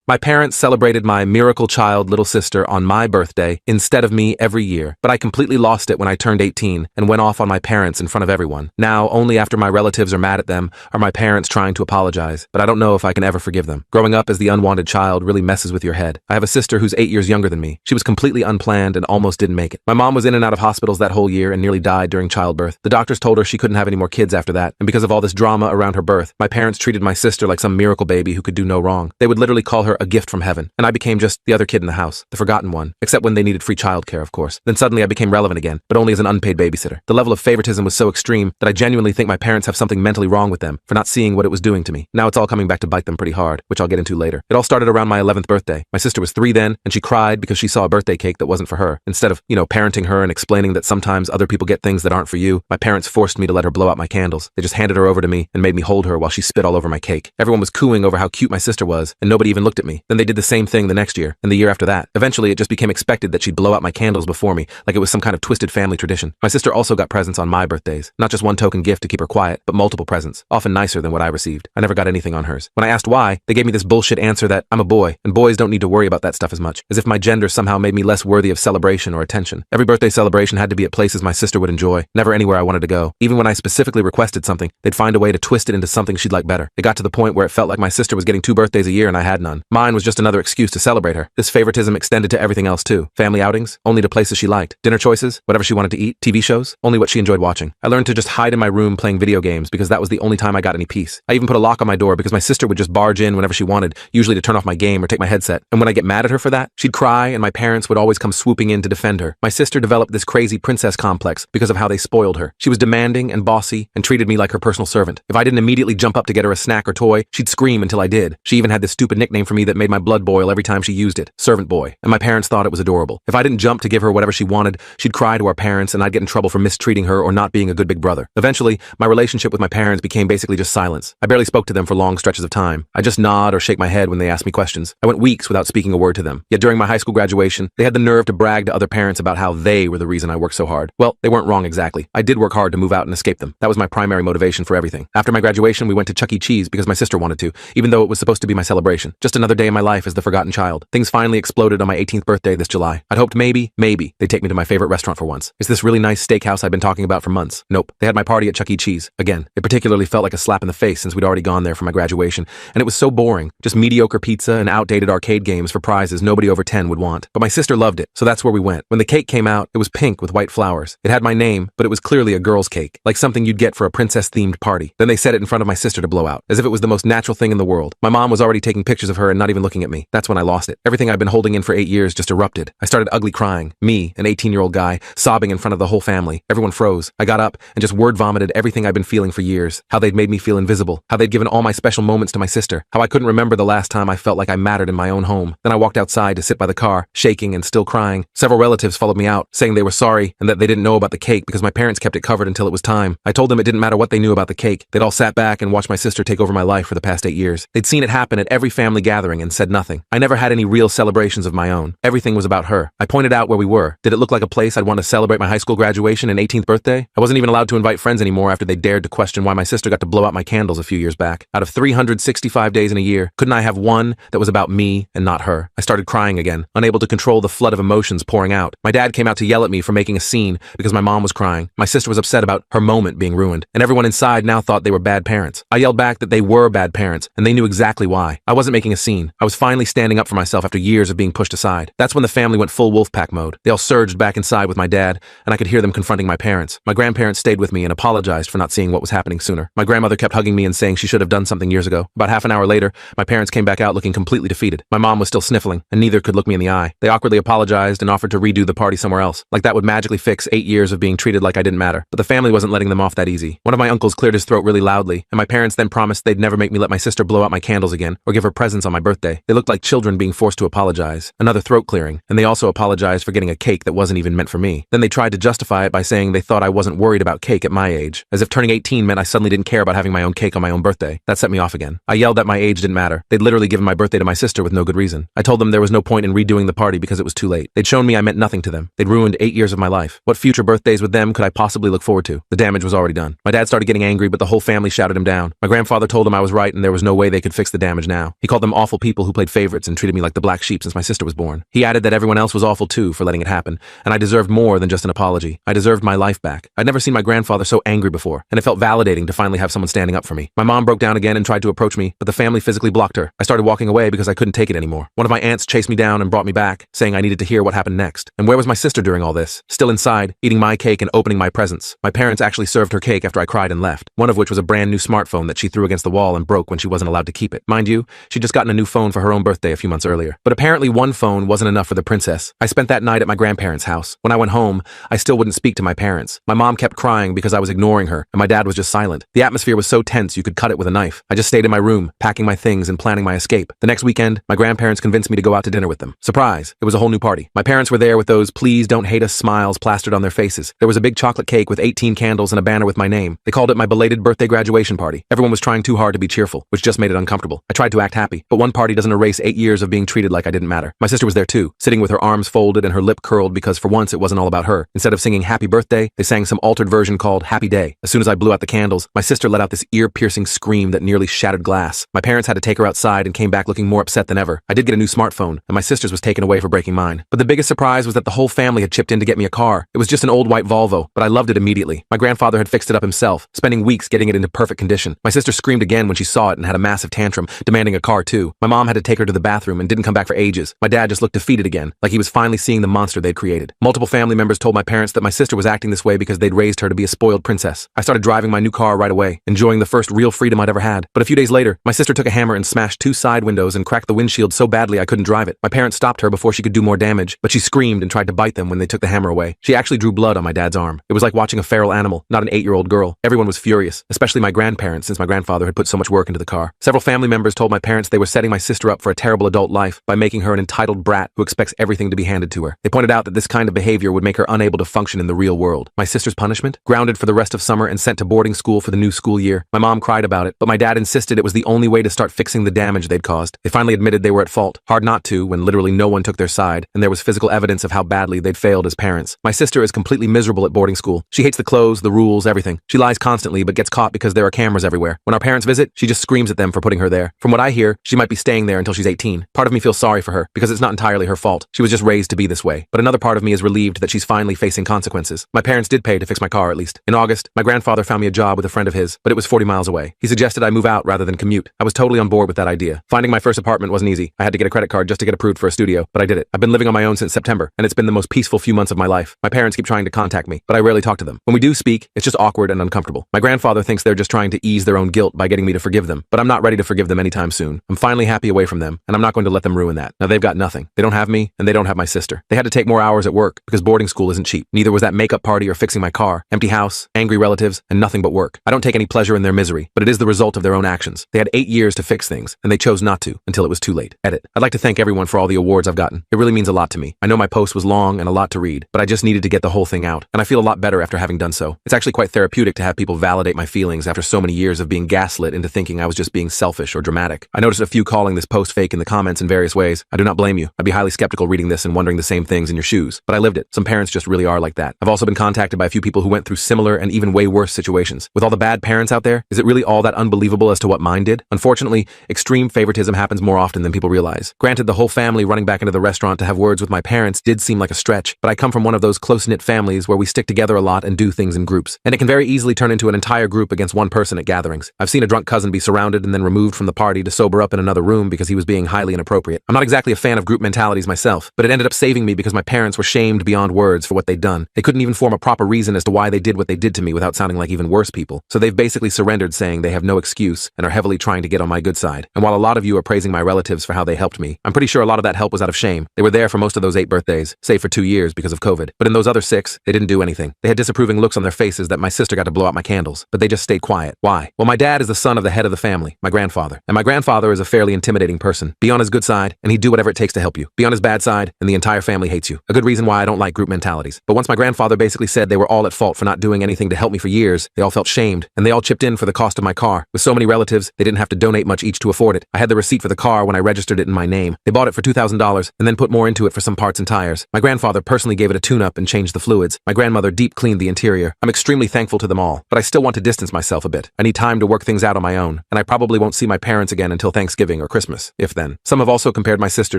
My parents celebrated my miracle child little sister on my birthday instead of me every year, but I completely lost it when I turned 18 and went off on my parents in front of everyone. Now, only after my relatives are mad at them are my parents trying to apologize, but I don't know if I can ever forgive them. Growing up as the unwanted child really messes with your head. I have a sister who's 8 years younger than me. She was completely unplanned and almost didn't make it. My mom was in and out of hospitals that whole year and nearly died during childbirth. The doctors told her she couldn't have any more kids after that, and because of all this drama around her birth, my parents treated my sister like some miracle baby who could do no wrong. They would literally call her a gift from heaven, and I became just the other kid in the house, the forgotten one, except when they needed free childcare, of course. Then suddenly I became relevant again, but only as an unpaid babysitter. The level of favoritism was so extreme that I genuinely think my parents have something mentally wrong with them for not seeing what it was doing to me. Now it's all coming back to bite them pretty hard, which I'll get into later. It all started around my 11th birthday. My sister was 3 then, and she cried because she saw a birthday cake that wasn't for her. Instead of, parenting her and explaining that sometimes other people get things that aren't for you, my parents forced me to let her blow out my candles. They just handed her over to me and made me hold her while she spit all over my cake. Everyone was cooing over how cute my sister was, and nobody even looked at me. Then they did the same thing the next year, and the year after that. Eventually, it just became expected that she'd blow out my candles before me, like it was some kind of twisted family tradition. My sister also got presents on my birthdays. Not just one token gift to keep her quiet, but multiple presents, often nicer than what I received. I never got anything on hers. When I asked why, they gave me this bullshit answer that I'm a boy, and boys don't need to worry about that stuff as much, as if my gender somehow made me less worthy of celebration or attention. Every birthday celebration had to be at places my sister would enjoy, never anywhere I wanted to go. Even when I specifically requested something, they'd find a way to twist it into something she'd like better. It got to the point where it felt like my sister was getting 2 birthdays a year and I had none. Mine was just another excuse to celebrate her. This favoritism extended to everything else too. Family outings, only to places she liked. Dinner choices, whatever she wanted to eat. TV shows, only what she enjoyed watching. I learned to just hide in my room playing video games because that was the only time I got any peace. I even put a lock on my door because my sister would just barge in whenever she wanted, usually to turn off my game or take my headset. And when I get mad at her for that, she'd cry and my parents would always come swooping in to defend her. My sister developed this crazy princess complex because of how they spoiled her. She was demanding and bossy and treated me like her personal servant. If I didn't immediately jump up to get her a snack or toy, she'd scream until I did. She even had this stupid nickname for me that made my blood boil every time she used it, Servant Boy, and my parents thought it was adorable. If I didn't jump to give her whatever she wanted, she'd cry to our parents and I'd get in trouble for mistreating her or not being a good big brother. Eventually, my relationship with my parents became basically just silence. I barely spoke to them for long stretches of time. I just nod or shake my head when they asked me questions. I went weeks without speaking a word to them. Yet during my high school graduation, they had the nerve to brag to other parents about how they were the reason I worked so hard. Well, they weren't wrong exactly. I did work hard to move out and escape them. That was my primary motivation for everything. After my graduation, we went to Chuck E. Cheese because my sister wanted to, even though it was supposed to be my celebration. Just another day in my life as the forgotten child. Things finally exploded on my 18th birthday this July. I'd hoped maybe they'd take me to my favorite restaurant for once. It's this really nice steakhouse I've been talking about for months. Nope. They had my party at Chuck E. Cheese. Again, it particularly felt like a slap in the face since we'd already gone there for my graduation, and it was so boring. Just mediocre pizza and outdated arcade games for prizes nobody over 10 would want. But my sister loved it, so that's where we went. When the cake came out, it was pink with white flowers. It had my name, but it was clearly a girl's cake, like something you'd get for a princess-themed party. Then they set it in front of my sister to blow out, as if it was the most natural thing in the world. My mom was already taking pictures of her and not even looking at me. That's when I lost it. Everything I'd been holding in for 8 years just erupted. I started ugly crying. Me, an 18-year-old guy, sobbing in front of the whole family. Everyone froze. I got up and just word vomited everything I'd been feeling for years. How they'd made me feel invisible. How they'd given all my special moments to my sister. How I couldn't remember the last time I felt like I mattered in my own home. Then I walked outside to sit by the car, shaking and still crying. Several relatives followed me out, saying they were sorry and that they didn't know about the cake because my parents kept it covered until it was time. I told them it didn't matter what they knew about the cake. They'd all sat back and watched my sister take over my life for the past 8 years. They'd seen it happen at every family gathering and said nothing. I never had any real celebrations of my own. Everything was about her. I pointed out where we were. Did it look like a place I'd want to celebrate my high school graduation and 18th birthday? I wasn't even allowed to invite friends anymore after they dared to question why my sister got to blow out my candles a few years back. Out of 365 days in a year, couldn't I have one that was about me and not her? I started crying again, unable to control the flood of emotions pouring out. My dad came out to yell at me for making a scene because my mom was crying. My sister was upset about her moment being ruined, and everyone inside now thought they were bad parents. I yelled back that they were bad parents, and they knew exactly why. I wasn't making a scene. I was finally standing up for myself after years of being pushed aside. That's when the family went full Wolfpack mode. They all surged back inside with my dad, and I could hear them confronting my parents. My grandparents stayed with me and apologized for not seeing what was happening sooner. My grandmother kept hugging me and saying she should have done something years ago. About half an hour later, my parents came back out looking completely defeated. My mom was still sniffling, and neither could look me in the eye. They awkwardly apologized and offered to redo the party somewhere else, like that would magically fix 8 years of being treated like I didn't matter. But the family wasn't letting them off that easy. One of my uncles cleared his throat really loudly, and my parents then promised they'd never make me let my sister blow out my candles again or give her presents on my birthday. They looked like children being forced to apologize. Another throat clearing, and they also apologized for getting a cake that wasn't even meant for me. Then they tried to justify it by saying they thought I wasn't worried about cake at my age, as if turning 18 meant I suddenly didn't care about having my own cake on my own birthday. That set me off again. I yelled that my age didn't matter. They'd literally given my birthday to my sister with no good reason. I told them there was no point in redoing the party because it was too late. They'd shown me I meant nothing to them. They'd ruined 8 years of my life. What future birthdays with them could I possibly look forward to? The damage was already done. My dad started getting angry, but the whole family shouted him down. My grandfather told him I was right and there was no way they could fix the damage now. He called them awful awful people who played favorites and treated me like the black sheep since my sister was born. He added that everyone else was awful too for letting it happen, and I deserved more than just an apology. I deserved my life back. I'd never seen my grandfather so angry before, and it felt validating to finally have someone standing up for me. My mom broke down again and tried to approach me, but the family physically blocked her. I started walking away because I couldn't take it anymore. One of my aunts chased me down and brought me back, saying I needed to hear what happened next. And where was my sister during all this? Still inside, eating my cake and opening my presents. My parents actually served her cake after I cried and left, one of which was a brand new smartphone that she threw against the wall and broke when she wasn't allowed to keep it. Mind you, she'd just gotten a new phone for her own birthday a few months earlier. But apparently one phone wasn't enough for the princess. I spent that night at my grandparents' house. When I went home, I still wouldn't speak to my parents. My mom kept crying because I was ignoring her, and my dad was just silent. The atmosphere was so tense you could cut it with a knife. I just stayed in my room, packing my things and planning my escape. The next weekend, my grandparents convinced me to go out to dinner with them. Surprise! It was a whole new party. My parents were there with those "please don't hate us" smiles plastered on their faces. There was a big chocolate cake with 18 candles and a banner with my name. They called it my belated birthday graduation party. Everyone was trying too hard to be cheerful, which just made it uncomfortable. I tried to act happy, but one party doesn't erase 8 years of being treated like I didn't matter. My sister was there too, sitting with her arms folded and her lip curled because for once it wasn't all about her. Instead of singing happy birthday, they sang some altered version called Happy Day. As soon as I blew out the candles, my sister let out this ear-piercing scream that nearly shattered glass. My parents had to take her outside and came back looking more upset than ever. I did get a new smartphone, and my sister's was taken away for breaking mine. But the biggest surprise was that the whole family had chipped in to get me a car. It was just an old white Volvo, but I loved it immediately. My grandfather had fixed it up himself, spending weeks getting it into perfect condition. My sister screamed again when she saw it and had a massive tantrum, demanding a car too. My mom had to take her to the bathroom and didn't come back for ages. My dad just looked defeated again, like he was finally seeing the monster they'd created. Multiple family members told my parents that my sister was acting this way because they'd raised her to be a spoiled princess. I started driving my new car right away, enjoying the first real freedom I'd ever had. But a few days later, my sister took a hammer and smashed 2 side windows and cracked the windshield so badly I couldn't drive it. My parents stopped her before she could do more damage, but she screamed and tried to bite them when they took the hammer away. She actually drew blood on my dad's arm. It was like watching a feral animal, not an 8-year-old girl. Everyone was furious, especially my grandparents since my grandfather had put so much work into the car. Several family members told my parents they were setting my sister up for a terrible adult life by making her an entitled brat who expects everything to be handed to her. They pointed out that this kind of behavior would make her unable to function in the real world. My sister's punishment? Grounded for the rest of summer and sent to boarding school for the new school year. My mom cried about it, but my dad insisted it was the only way to start fixing the damage they'd caused. They finally admitted they were at fault. Hard not to, when literally no one took their side, and there was physical evidence of how badly they'd failed as parents. My sister is completely miserable at boarding school. She hates the clothes, the rules, everything. She lies constantly, but gets caught because there are cameras everywhere. When our parents visit, she just screams at them for putting her there. From what I hear, she might be staying there until she's 18. Part of me feels sorry for her, because it's not entirely her fault. She was just raised to be this way. But another part of me is relieved that she's finally facing consequences. My parents did pay to fix my car, at least. In August, my grandfather found me a job with a friend of his, but it was 40 miles away. He suggested I move out rather than commute. I was totally on board with that idea. Finding my first apartment wasn't easy. I had to get a credit card just to get approved for a studio, but I did it. I've been living on my own since September, and it's been the most peaceful few months of my life. My parents keep trying to contact me, but I rarely talk to them. When we do speak, it's just awkward and uncomfortable. My grandfather thinks they're just trying to ease their own guilt by getting me to forgive them, but I'm not ready to forgive them anytime soon. I'm finally happy away from them, and I'm not going to let them ruin that. Now they've got nothing. They don't have me, and they don't have my sister. They had to take more hours at work because boarding school isn't cheap. Neither was that makeup party or fixing my car. Empty house, angry relatives, and nothing but work. I don't take any pleasure in their misery, but it is the result of their own actions. They had 8 years to fix things, and they chose not to until it was too late. Edit. I'd like to thank everyone for all the awards I've gotten. It really means a lot to me. I know my post was long and a lot to read, but I just needed to get the whole thing out, and I feel a lot better after having done so. It's actually quite therapeutic to have people validate my feelings after so many years of being gaslit into thinking I was just being selfish or dramatic. I noticed a few calling this post fake in the comments in various ways. I do not blame you. I'd be highly skeptical reading this and wondering the same things in your shoes, but I lived it. Some parents just really are like that. I've also been contacted by a few people who went through similar and even way worse situations. With all the bad parents out there, is it really all that unbelievable as to what mine did? Unfortunately, extreme favoritism happens more often than people realize. Granted, the whole family running back into the restaurant to have words with my parents did seem like a stretch, but I come from one of those close-knit families where we stick together a lot and do things in groups, and it can very easily turn into an entire group against one person at gatherings. I've seen a drunk cousin be surrounded and then removed from the party to sober up in another room because he was being highly inappropriate. I'm not exactly a fan of group mentalities myself, but it ended up saving me because my parents were shamed beyond words for what they'd done. They couldn't even form a proper reason as to why they did what they did to me without sounding like even worse people. So they've basically surrendered, saying they have no excuse and are heavily trying to get on my good side. And while a lot of you are praising my relatives for how they helped me, I'm pretty sure a lot of that help was out of shame. They were there for most of those 8 birthdays, save for 2 years because of COVID. But in those other 6, they didn't do anything. They had disapproving looks on their faces that my sister got to blow out my candles, but they just stayed quiet. Why? Well, my dad is the son of the head of the family, my grandfather. And my grandfather is a fairly intimidating person. Be on his good side, and he'd do whatever it takes to help you. Be on his bad side, and the entire family hates you. A good reason why I don't like group mentalities. But once my grandfather basically said they were all at fault for not doing anything to help me for years, they all felt shamed, and they all chipped in for the cost of my car. With so many relatives, they didn't have to donate much each to afford it. I had the receipt for the car when I registered it in my name. They bought it for $2,000 and then put more into it for some parts and tires. My grandfather personally gave it a tune-up and changed the fluids. My grandmother deep cleaned the interior. I'm extremely thankful to them all, but I still want to distance myself a bit. I need time to work things out on my own, and I probably won't see my parents again until Thanksgiving or or Christmas, if then. Some have also compared my sister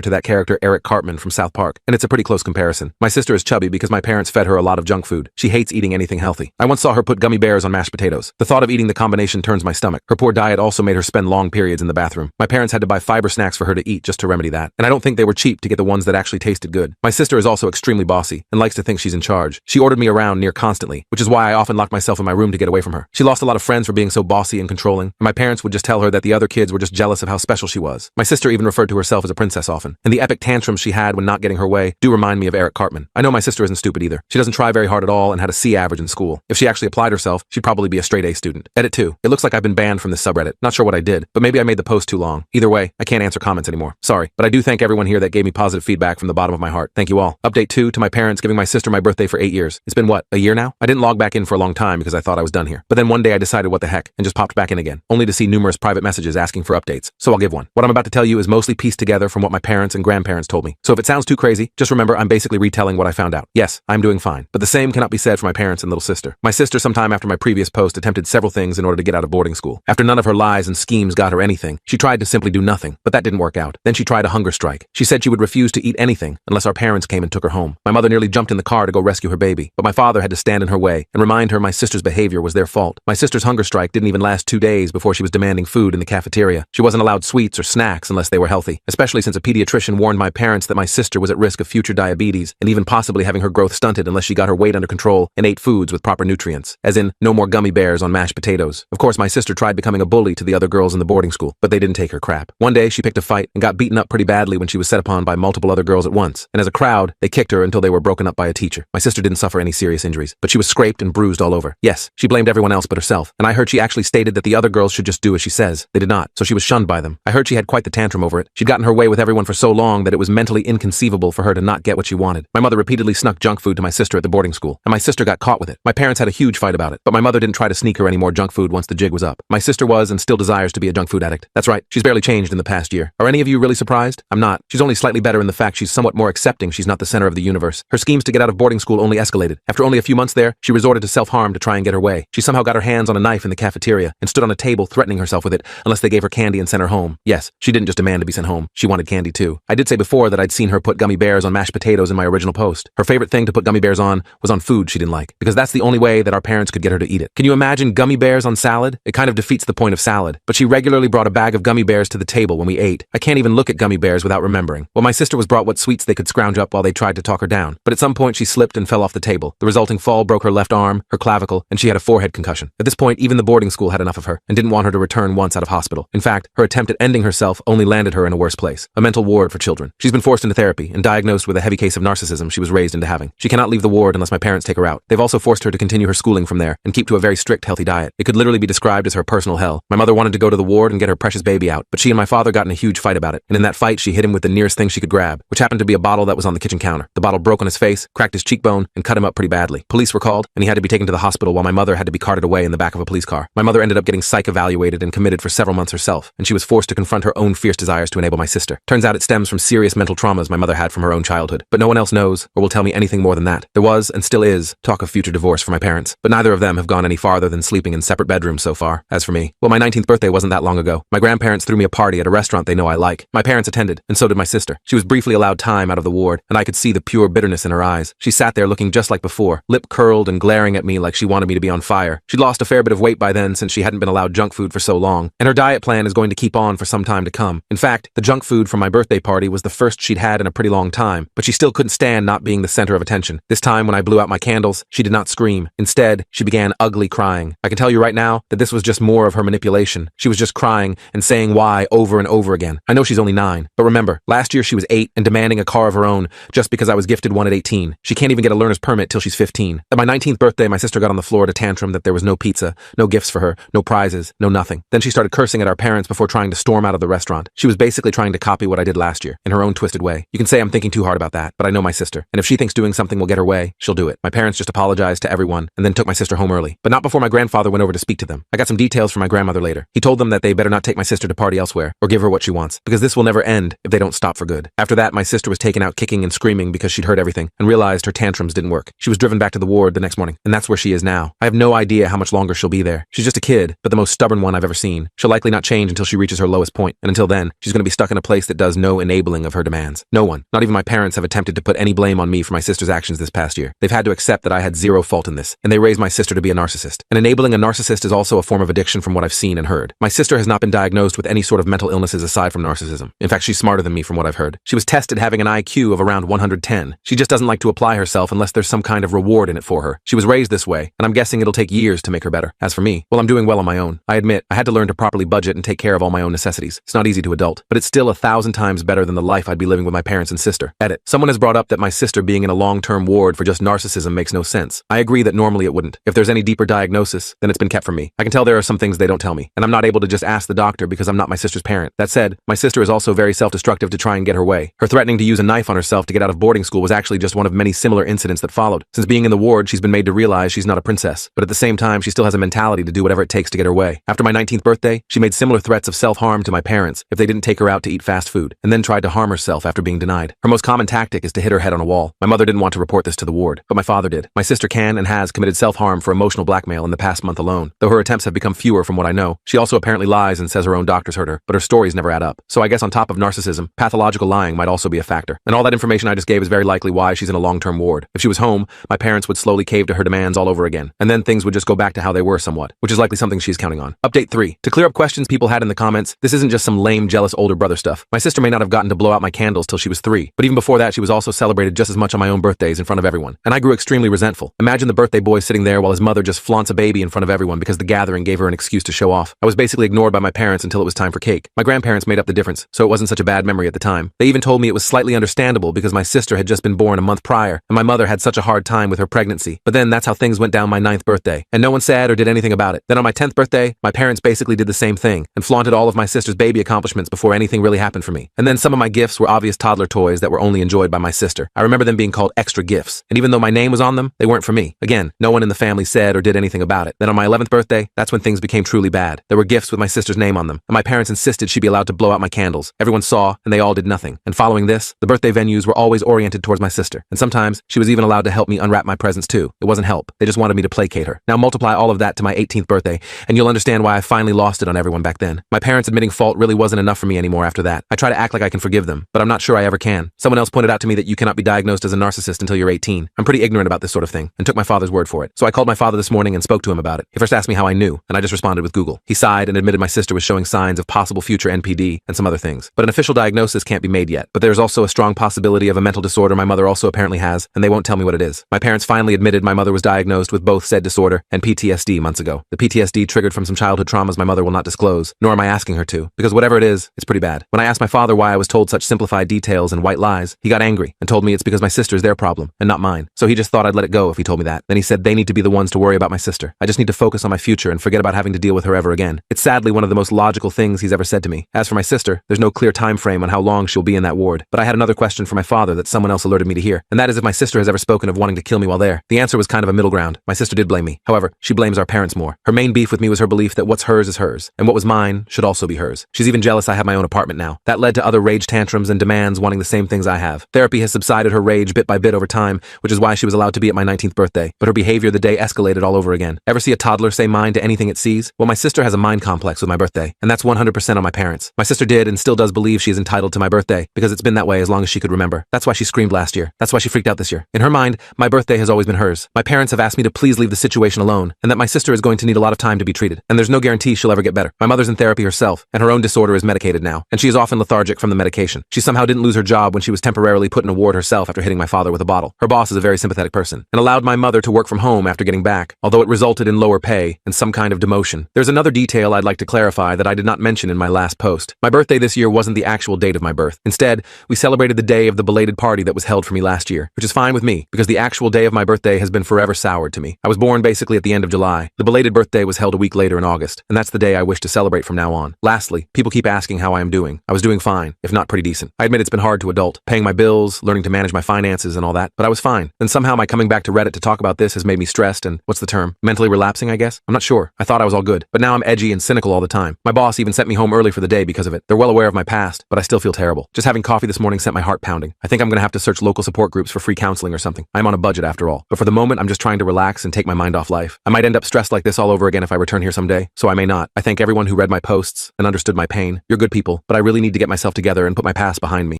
to that character Eric Cartman from South Park, and it's a pretty close comparison. My sister is chubby because my parents fed her a lot of junk food. She hates eating anything healthy. I once saw her put gummy bears on mashed potatoes. The thought of eating the combination turns my stomach. Her poor diet also made her spend long periods in the bathroom. My parents had to buy fiber snacks for her to eat just to remedy that, and I don't think they were cheap to get the ones that actually tasted good. My sister is also extremely bossy and likes to think she's in charge. She ordered me around near constantly, which is why I often locked myself in my room to get away from her. She lost a lot of friends for being so bossy and controlling, and my parents would just tell her that the other kids were just jealous of how special she was. My sister even referred to herself as a princess often, and the epic tantrums she had when not getting her way do remind me of Eric Cartman. I know my sister isn't stupid either. She doesn't try very hard at all and had a C average in school. If she actually applied herself, she'd probably be a straight A student. Edit 2. It looks like I've been banned from this subreddit. Not sure what I did, but maybe I made the post too long. Either way, I can't answer comments anymore. Sorry, but I do thank everyone here that gave me positive feedback from the bottom of my heart. Thank you all. Update 2 to my parents giving my sister my birthday for 8 years. It's been what, a year now? I didn't log back in for a long time because I thought I was done here. But then one day I decided what the heck and just popped back in again, only to see numerous private messages asking for updates. So I'll give one. What I'm about to tell you is mostly pieced together from what my parents and grandparents told me. So if it sounds too crazy, just remember I'm basically retelling what I found out. Yes, I'm doing fine. But the same cannot be said for my parents and little sister. My sister, sometime after my previous post, attempted several things in order to get out of boarding school. After none of her lies and schemes got her anything, she tried to simply do nothing, but that didn't work out. Then she tried a hunger strike. She said she would refuse to eat anything unless our parents came and took her home. My mother nearly jumped in the car to go rescue her baby, but my father had to stand in her way and remind her my sister's behavior was their fault. My sister's hunger strike didn't even last 2 days before she was demanding food in the cafeteria. She wasn't allowed sweets or snacks unless they were healthy, especially since a pediatrician warned my parents that my sister was at risk of future diabetes and even possibly having her growth stunted unless she got her weight under control and ate foods with proper nutrients, as in no more gummy bears on mashed potatoes. Of course, my sister tried becoming a bully to the other girls in the boarding school, but they didn't take her crap. One day, she picked a fight and got beaten up pretty badly when she was set upon by multiple other girls at once, and as a crowd, they kicked her until they were broken up by a teacher. My sister didn't suffer any serious injuries, but she was scraped and bruised all over. Yes, she blamed everyone else but herself, and I heard she actually stated that the other girls should just do as she says. They did not, so she was shunned by them. I heard she had quite the tantrum over it. She'd gotten her way with everyone for so long that it was mentally inconceivable for her to not get what she wanted. My mother repeatedly snuck junk food to my sister at the boarding school, and my sister got caught with it. My parents had a huge fight about it, but my mother didn't try to sneak her any more junk food once the jig was up. My sister was and still desires to be a junk food addict. That's right, she's barely changed in the past year. Are any of you really surprised? I'm not. She's only slightly better in the fact she's somewhat more accepting she's not the center of the universe. Her schemes to get out of boarding school only escalated. After only a few months there, she resorted to self-harm to try and get her way. She somehow got her hands on a knife in the cafeteria and stood on a table threatening herself with it unless they gave her candy and sent her home. Yes, she didn't just demand to be sent home. She wanted candy too. I did say before that I'd seen her put gummy bears on mashed potatoes in my original post. Her favorite thing to put gummy bears on was on food she didn't like, because that's the only way that our parents could get her to eat it. Can you imagine gummy bears on salad? It kind of defeats the point of salad, but she regularly brought a bag of gummy bears to the table when we ate. I can't even look at gummy bears without remembering. Well, my sister was brought what sweets they could scrounge up while they tried to talk her down, but at some point she slipped and fell off the table. The resulting fall broke her left arm, her clavicle, and she had a forehead concussion. At this point, even the boarding school had enough of her and didn't want her to return once out of hospital. In fact, her attempt at ending herself only landed her in a worse place, a mental ward for children. She's been forced into therapy and diagnosed with a heavy case of narcissism she was raised into having. She cannot leave the ward unless my parents take her out. They've also forced her to continue her schooling from there and keep to a very strict healthy diet. It could literally be described as her personal hell. My mother wanted to go to the ward and get her precious baby out, but she and my father got in a huge fight about it, and in that fight she hit him with the nearest thing she could grab, which happened to be a bottle that was on the kitchen counter. The bottle broke on his face, cracked his cheekbone, and cut him up pretty badly. Police were called, and he had to be taken to the hospital while my mother had to be carted away in the back of a police car. My mother ended up getting psych evaluated and committed for several months herself, and she was forced to confront her own fierce desires to enable my sister. Turns out it stems from serious mental traumas my mother had from her own childhood, but no one else knows or will tell me anything more than that. There was, and still is, talk of future divorce for my parents, but neither of them have gone any farther than sleeping in separate bedrooms so far. As for me, well, my 19th birthday wasn't that long ago. My grandparents threw me a party at a restaurant they know I like. My parents attended, and so did my sister. She was briefly allowed time out of the ward, and I could see the pure bitterness in her eyes. She sat there looking just like before, lip curled and glaring at me like she wanted me to be on fire. She'd lost a fair bit of weight by then since she hadn't been allowed junk food for so long, and her diet plan is going to keep on for some time to come. In fact, the junk food from my birthday party was the first she'd had in a pretty long time, but she still couldn't stand not being the center of attention. This time when I blew out my candles, she did not scream. Instead, she began ugly crying. I can tell you right now that this was just more of her manipulation. She was just crying and saying why over and over again. I know she's only 9, but remember, last year she was 8 and demanding a car of her own just because I was gifted one at 18. She can't even get a learner's permit till she's 15. At my 19th birthday, my sister got on the floor to tantrum that there was no pizza, no gifts for her, no prizes, no nothing. Then she started cursing at our parents before trying to storm out of the restaurant. She was basically trying to copy what I did last year, in her own twisted way. You can say I'm thinking too hard about that, but I know my sister, and if she thinks doing something will get her way, she'll do it. My parents just apologized to everyone and then took my sister home early, but not before my grandfather went over to speak to them. I got some details from my grandmother later. He told them that they better not take my sister to party elsewhere or give her what she wants, because this will never end if they don't stop for good. After that, my sister was taken out kicking and screaming because she'd heard everything and realized her tantrums didn't work. She was driven back to the ward the next morning, and that's where she is now. I have no idea how much longer she'll be there. She's just a kid, but the most stubborn one I've ever seen. She'll likely not change until she reaches her lowest point. point, and until then, she's going to be stuck in a place that does no enabling of her demands. No one, not even my parents, have attempted to put any blame on me for my sister's actions this past year. They've had to accept that I had zero fault in this, and they raised my sister to be a narcissist. And enabling a narcissist is also a form of addiction from what I've seen and heard. My sister has not been diagnosed with any sort of mental illnesses aside from narcissism. In fact, she's smarter than me from what I've heard. She was tested having an IQ of around 110. She just doesn't like to apply herself unless there's some kind of reward in it for her. She was raised this way, and I'm guessing it'll take years to make her better. As for me, well, I'm doing well on my own. I admit, I had to learn to properly budget and take care of all my own necessities. It's not easy to adult, but it's still 1,000 times better than the life I'd be living with my parents and sister. Edit. Someone has brought up that my sister being in a long-term ward for just narcissism makes no sense. I agree that normally it wouldn't. If there's any deeper diagnosis, then it's been kept from me. I can tell there are some things they don't tell me, and I'm not able to just ask the doctor because I'm not my sister's parent. That said, my sister is also very self-destructive to try and get her way. Her threatening to use a knife on herself to get out of boarding school was actually just one of many similar incidents that followed. Since being in the ward, she's been made to realize she's not a princess, but at the same time, she still has a mentality to do whatever it takes to get her way. After my 19th birthday, she made similar threats of self-harm to my parents if they didn't take her out to eat fast food, and then tried to harm herself after being denied. Her most common tactic is to hit her head on a wall. My mother didn't want to report this to the ward, but my father did. My sister can and has committed self-harm for emotional blackmail in the past month alone, though her attempts have become fewer from what I know. She also apparently lies and says her own doctors hurt her, but her stories never add up. So I guess on top of narcissism, pathological lying might also be a factor. And all that information I just gave is very likely why she's in a long-term ward. If she was home, my parents would slowly cave to her demands all over again, and then things would just go back to how they were somewhat, which is likely something she's counting on. Update 3. To clear up questions people had in the comments, this isn't just some lame, jealous older brother stuff. My sister may not have gotten to blow out my candles till she was 3, but even before that she was also celebrated just as much on my own birthdays in front of everyone, and I grew extremely resentful. Imagine the birthday boy sitting there while his mother just flaunts a baby in front of everyone because the gathering gave her an excuse to show off. I was basically ignored by my parents until it was time for cake. My grandparents made up the difference, so it wasn't such a bad memory at the time. They even told me it was slightly understandable because my sister had just been born a month prior, and my mother had such a hard time with her pregnancy. But then that's how things went down my 9th birthday, and no one said or did anything about it. Then on my 10th birthday, my parents basically did the same thing and flaunted all of my sister's baby accomplishments before anything really happened for me. And then some of my gifts were obvious toddler toys that were only enjoyed by my sister. I remember them being called extra gifts, and even though my name was on them, they weren't for me. Again, no one in the family said or did anything about it. Then on my 11th birthday, that's when things became truly bad. There were gifts with my sister's name on them, and my parents insisted she be allowed to blow out my candles. Everyone saw, and they all did nothing. And following this, the birthday venues were always oriented towards my sister, and sometimes she was even allowed to help me unwrap my presents too. It wasn't help. They just wanted me to placate her. Now multiply all of that to my 18th birthday, and you'll understand why I finally lost it on everyone back then. My parents admitting fault really wasn't enough for me anymore after that. I try to act like I can forgive them, but I'm not sure I ever can. Someone else pointed out to me that you cannot be diagnosed as a narcissist until you're 18. I'm pretty ignorant about this sort of thing, and took my father's word for it. So I called my father this morning and spoke to him about it. He first asked me how I knew, and I just responded with Google. He sighed and admitted my sister was showing signs of possible future NPD and some other things. But an official diagnosis can't be made yet. But there's also a strong possibility of a mental disorder my mother also apparently has, and they won't tell me what it is. My parents finally admitted my mother was diagnosed with both said disorder and PTSD months ago. The PTSD triggered from some childhood traumas my mother will not disclose, nor am I asking her to, because whatever it is, it's pretty bad. When I asked my father why I was told such simplified details and white lies, he got angry and told me it's because my sister's their problem and not mine. So he just thought I'd let it go if he told me that. Then he said they need to be the ones to worry about my sister. I just need to focus on my future and forget about having to deal with her ever again. It's sadly one of the most logical things he's ever said to me. As for my sister, there's no clear time frame on how long she'll be in that ward. But I had another question for my father that someone else alerted me to hear, and that is if my sister has ever spoken of wanting to kill me while there. The answer was kind of a middle ground. My sister did blame me. However, she blames our parents more. Her main beef with me was her belief that what's hers is hers, and what was mine should also be hers. She's even jealous I have my own apartment now. That led to other rage tantrums and demands wanting the same things I have. Therapy has subsided her rage bit by bit over time, which is why she was allowed to be at my 19th birthday. But her behavior the day escalated all over again. Ever see a toddler say mine to anything it sees? Well, my sister has a mind complex with my birthday, and that's 100% on my parents. My sister did and still does believe she is entitled to my birthday because it's been that way as long as she could remember. That's why she screamed last year. That's why she freaked out this year. In her mind, my birthday has always been hers. My parents have asked me to please leave the situation alone, and that my sister is going to need a lot of time to be treated, and there's no guarantee she'll ever get better. My mother's in therapy herself, and her own disorder is medicated now, and she is often lethargic from the medication. She somehow didn't lose her job when she was temporarily put in a ward herself after hitting my father with a bottle. Her boss is a very sympathetic person, and allowed my mother to work from home after getting back, although it resulted in lower pay and some kind of demotion. There's another detail I'd like to clarify that I did not mention in my last post. My birthday this year wasn't the actual date of my birth. Instead, we celebrated the day of the belated party that was held for me last year, which is fine with me, because the actual day of my birthday has been forever soured to me. I was born basically at the end of July. The belated birthday was held a week later in August, and that's the day I wish to celebrate from now on. Lastly, people keep asking how I am doing. I was doing fine, if not pretty decent. I admit it's been hard to adult, paying my bills, learning to manage my finances and all that, but I was fine. Then somehow my coming back to Reddit to talk about this has made me stressed and, what's the term, mentally relapsing, I guess? I'm not sure. I thought I was all good, but now I'm edgy and cynical all the time. My boss even sent me home early for the day because of it. They're well aware of my past, but I still feel terrible. Just having coffee this morning sent my heart pounding. I think I'm gonna have to search local support groups for free counseling or something. I'm on a budget after all. But for the moment, I'm just trying to relax and take my mind off life. I might end up stressed like this all over again if I return here someday, so I may not. I thank everyone who read my posts and understood understood my pain. You're good people, but I really need to get myself together and put my past behind me.